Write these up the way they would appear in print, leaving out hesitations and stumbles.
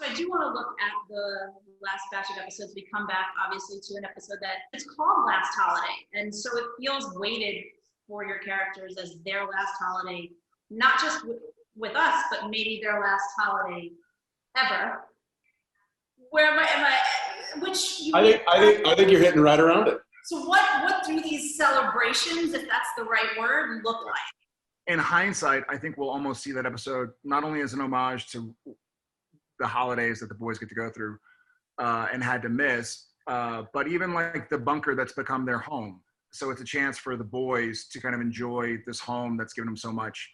I do want to look at the last batch of episodes. We come back, obviously, to an episode that it's called Last Holiday. And so it feels weighted for your characters as their last holiday, not just with us, but maybe their last holiday ever. Where am I? Which you I think you're hitting right around it. So what do these celebrations, if that's the right word, look like? In hindsight, I think we'll almost see that episode not only as an homage to the holidays that the boys get to go through and had to miss, but even like the bunker that's become their home. So it's a chance for the boys to kind of enjoy this home that's given them so much,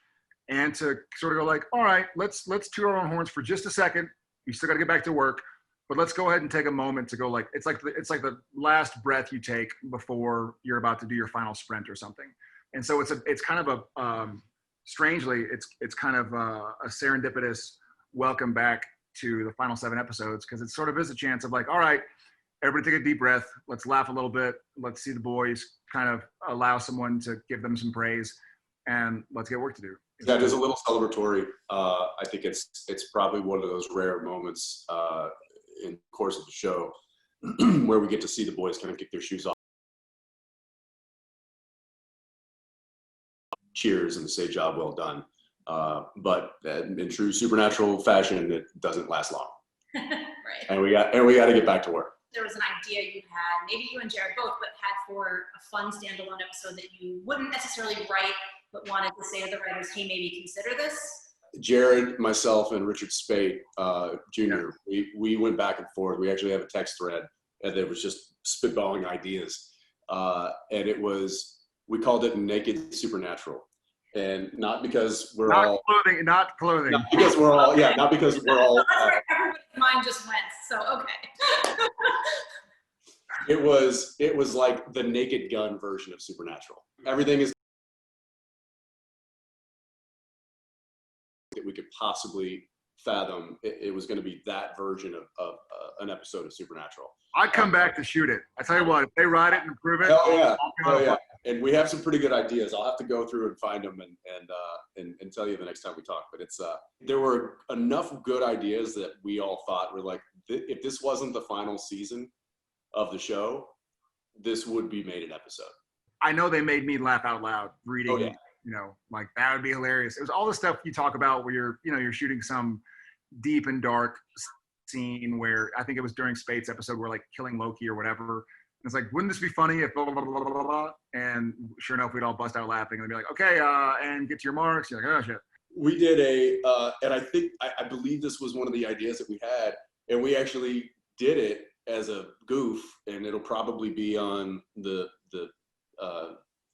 and to sort of go like, all right, let's toot our own horns for just a second. You still got to get back to work, but let's go ahead and take a moment to go like it's like the last breath you take before you're about to do your final sprint or something. And so it's kind of a strangely it's kind of a serendipitous welcome back to the final 7 episodes, because it sort of is a chance of like, all right, everybody take a deep breath. Let's laugh a little bit. Let's see the boys kind of allow someone to give them some praise, and let's get work to do. Yeah, it is a little celebratory. I think it's probably one of those rare moments in the course of the show where we get to see the boys kind of kick their shoes off, cheers, and say job well done. But in true Supernatural fashion, it doesn't last long. Right. And we got to get back to work. There was an idea you had, maybe you and Jared both, but had for a fun standalone episode that you wouldn't necessarily write, but wanted to say to the writers, hey, maybe consider this? Jared, myself, and Richard Spate, Jr., we went back and forth. We actually have a text thread that was just spitballing ideas. And we called it Naked Supernatural. And not because we're not clothing. Not because we're all, yeah, not because we're all. That's where everybody's mind just went, so okay. It was like the Naked Gun version of Supernatural. Everything is that we could possibly fathom. It was going to be that version of an episode of Supernatural. I'd come back to shoot it. I tell you what, if they write it and improve it. Oh yeah. And we have some pretty good ideas. I'll have to go through and find them and tell you the next time we talk. But there were enough good ideas that we all thought were like, if this wasn't the final season of the show, this would be made an episode. I know they made me laugh out loud reading. Oh, yeah. You know, like that would be hilarious. It was all the stuff you talk about where you're shooting some deep and dark scene where I think it was during Spade's episode where like killing Loki or whatever. And it's like, wouldn't this be funny if blah, blah, blah, blah, blah, blah. And sure enough, we'd all bust out laughing and they'd be like, okay, and get to your marks. You're like, oh shit. We did and I believe this was one of the ideas that we had, and we actually did it as a goof, and it'll probably be on the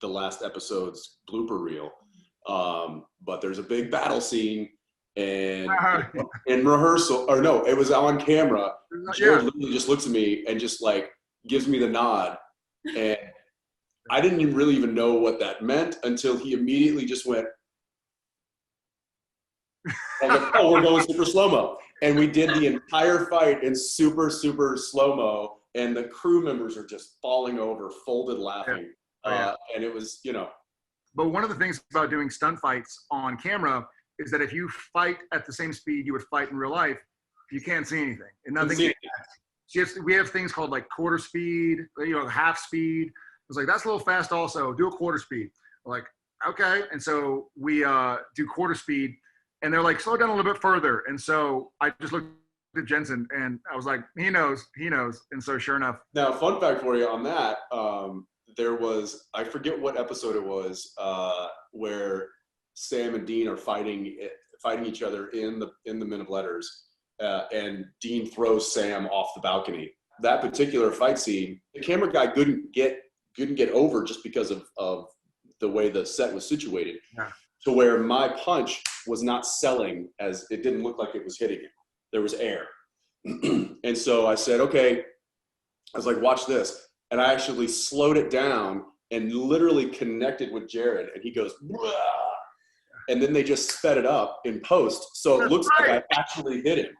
last episode's blooper reel. But there's a big battle scene, and in rehearsal, or no, it was on camera. Jared literally just looks at me and just like gives me the nod, and I didn't really even know what that meant until he immediately just went, like, oh, we're going super slow-mo. And we did the entire fight in super, super slow-mo, and the crew members are just falling over, folded laughing. And it was, But one of the things about doing stunt fights on camera is that if you fight at the same speed you would fight in real life, you can't see anything. And nothing. We have things called like quarter speed, half speed. It's like, that's a little fast also. Do a quarter speed. We're like, okay. And so we do quarter speed, and they're like, slow down a little bit further. And so I just looked at Jensen and I was like, he knows. And so sure enough. Now, fun fact for you on that, there was, I forget what episode it was, where Sam and Dean are fighting each other in the Men of Letters, and Dean throws Sam off the balcony. That particular fight scene, the camera guy couldn't get over just because of the way the set was situated. Yeah. To where my punch was not selling, as it didn't look like it was hitting him. There was air. And so I said, okay, I was like, watch this. And I actually slowed it down and literally connected with Jared, and he goes, "Wah!" And then they just sped it up in post. So it looks like I actually hit him.